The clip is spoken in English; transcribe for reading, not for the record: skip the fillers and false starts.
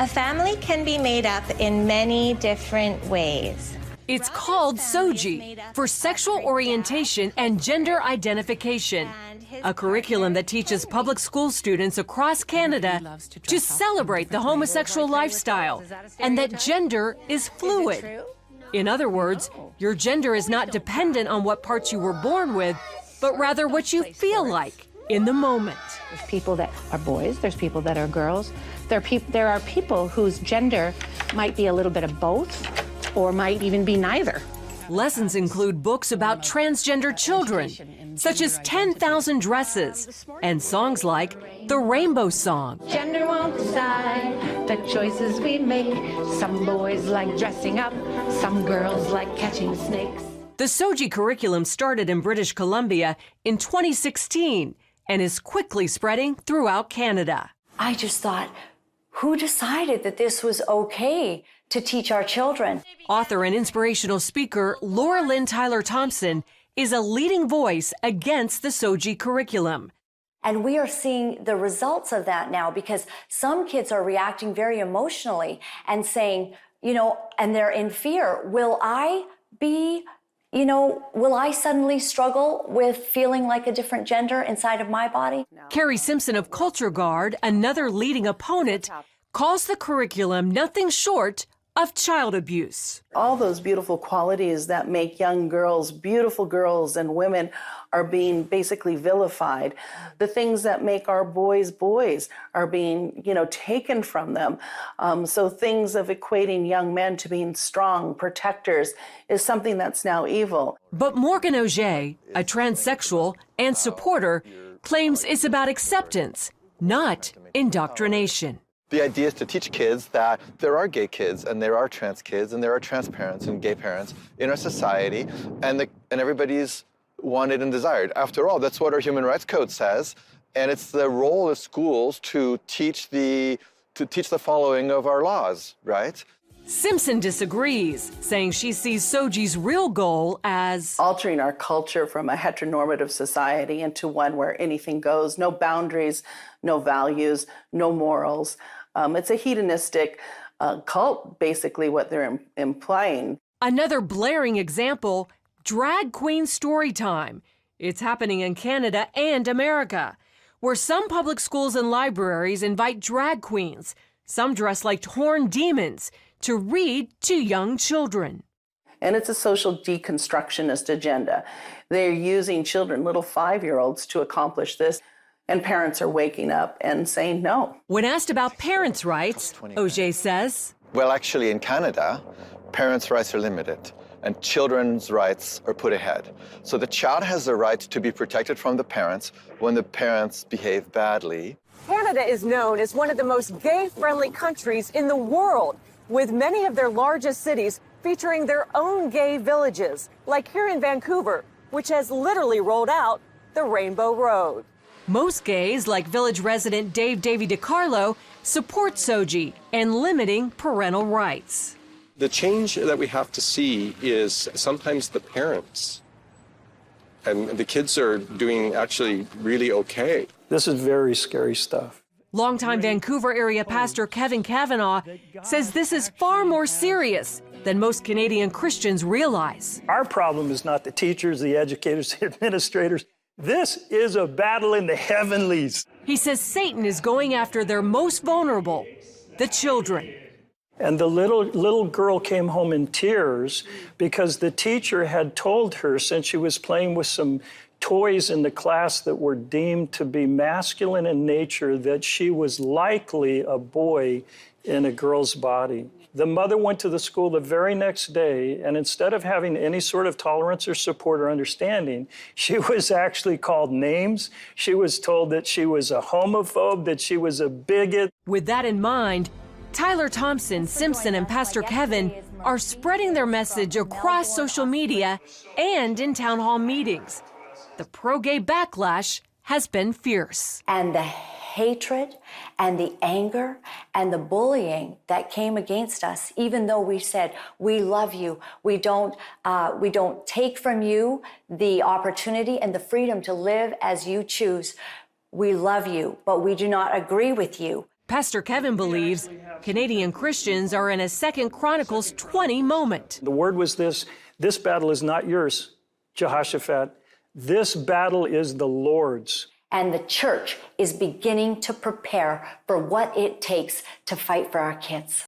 A family can be made up in many different ways. It's called SOGI, for Sexual Orientation and Gender Identification, a curriculum that teaches public school students across Canada to celebrate the homosexual lifestyle and that gender is fluid. In other words, your gender is not dependent on what parts you were born with, but rather what you feel like in the moment. There's people that are boys, there's people that are girls. There are people whose gender might be a little bit of both or might even be neither. Lessons include books about transgender children, such as 10,000 Dresses, and songs like the Rainbow Song. Gender won't decide the choices we make. Some boys like dressing up, some girls like catching snakes. The SOGI curriculum started in British Columbia in 2016 and is quickly spreading throughout Canada. I just thought, who decided that this was okay to teach our children? Author and inspirational speaker Laura Lynn Tyler Thompson is a leading voice against the SOGI curriculum. And we are seeing the results of that now, because some kids are reacting very emotionally and saying, and they're in fear. Will I suddenly struggle with feeling like a different gender inside of my body? Carrie Simpson of Culture Guard, another leading opponent, calls the curriculum nothing short of child abuse. All those beautiful qualities that make young girls, beautiful girls and women, are being basically vilified. The things that make our boys boys are being, taken from them. So things of equating young men to being strong protectors is something that's now evil. But Morgan Auger, a transsexual and supporter, claims it's about acceptance, not indoctrination. The idea is to teach kids that there are gay kids and there are trans kids and there are trans parents and gay parents in our society, and everybody's wanted and desired. After all, that's what our Human Rights Code says, and it's the role of schools to teach the following of our laws, right? Simpson disagrees, saying she sees SOGI's real goal as altering our culture from a heteronormative society into one where anything goes, no boundaries, no values, no morals. It's a hedonistic cult, basically, what they're implying. Another blaring example, drag queen story time. It's happening in Canada and America, where some public schools and libraries invite drag queens, some dressed like horned demons, to read to young children. And it's a social deconstructionist agenda. They're using children, little 5-year-olds, to accomplish this. And parents are waking up and saying no. When asked about parents' rights, Auger says, well, actually, in Canada, parents' rights are limited and children's rights are put ahead. So the child has the right to be protected from the parents when the parents behave badly. Canada is known as one of the most gay-friendly countries in the world, with many of their largest cities featuring their own gay villages, like here in Vancouver, which has literally rolled out the Rainbow Road. Most gays, like village resident Dave Davy DiCarlo, support SOGI and limiting parental rights. The change that we have to see is sometimes the parents, and the kids are doing actually really okay. This is very scary stuff. Longtime Vancouver area pastor Kevin Kavanaugh says this is far more serious than most Canadian Christians realize. Our problem is not the teachers, the educators, the administrators. This is a battle in the heavenlies. He says Satan is going after their most vulnerable, the children. And the little girl came home in tears because the teacher had told her, since she was playing with some toys in the class that were deemed to be masculine in nature, that she was likely a boy in a girl's body. The mother went to the school the very next day, and instead of having any sort of tolerance or support or understanding, she was actually called names. She was told that she was a homophobe, that she was a bigot. With that in mind, Tyler Thompson, Simpson, and Pastor Kevin are spreading their message across social media and in town hall meetings. The pro-gay backlash has been fierce. And the hatred and the anger and the bullying that came against us, even though we said, we love you, we don't take from you the opportunity and the freedom to live as you choose. We love you, but we do not agree with you. Pastor Kevin believes Canadian Christians are in a 2 Chronicles 20 moment. The word was this battle is not yours, Jehoshaphat. This battle is the Lord's. And the church is beginning to prepare for what it takes to fight for our kids.